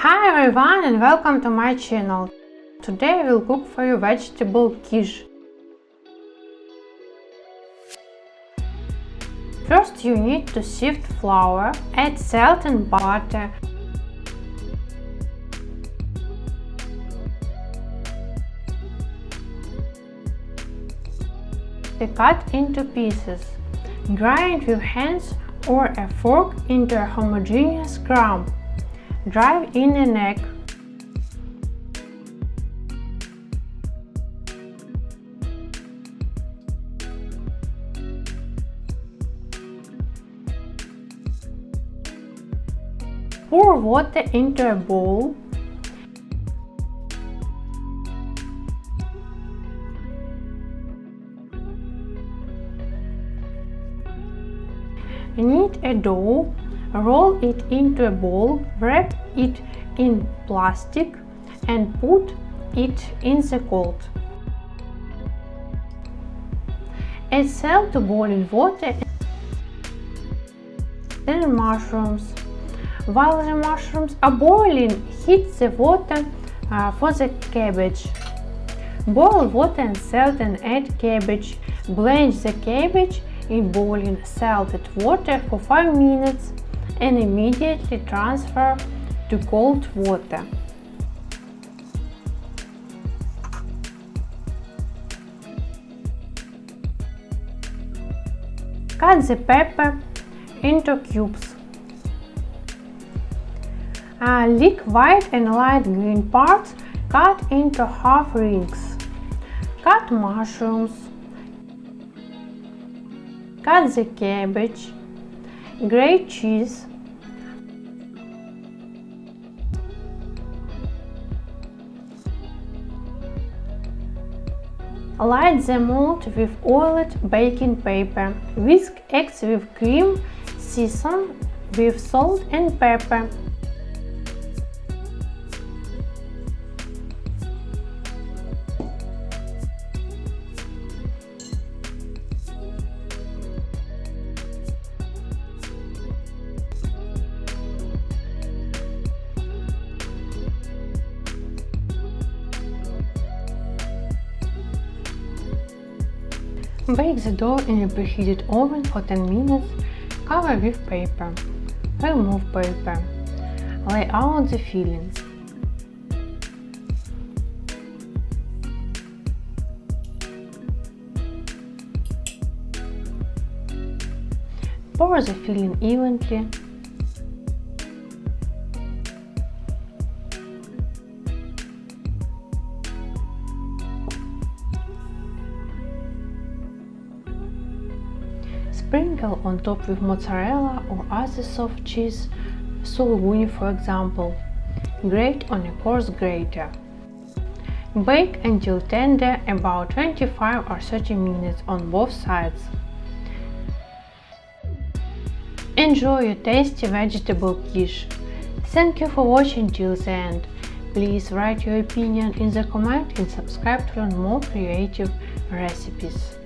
Hi everyone and welcome to my channel. Today I will cook for you vegetable quiche. First you need to sift flour, add salt and butter. Cut into pieces. Grind with hands or a fork into a homogeneous crumb. Drive in an egg. Pour water into a bowl. Knead a dough, roll it into a ball, wrap it in plastic and put it in the cold. Add salt to boiling water and mushrooms. While the mushrooms are boiling, heat the water for the cabbage. Boil water and salt and add cabbage. Blanch the cabbage in boiling salted water for 5 minutes and immediately transfer to cold water. Cut the pepper into cubes. Leek white and light green parts cut into half rings. Cut mushrooms. Cut the cabbage. Grate cheese. Light the mold with oiled baking paper. Whisk eggs with cream. Season with salt and pepper. Bake the dough in a preheated oven for 10 minutes, cover with paper. Remove paper. Lay out the filling. Pour the filling evenly. Sprinkle on top with mozzarella or other soft cheese, suluguni for example. Grate on a coarse grater. Bake until tender, about 25 or 30 minutes on both sides. Enjoy your tasty vegetable quiche. Thank you for watching till the end. Please write your opinion in the comment and subscribe to learn more creative recipes.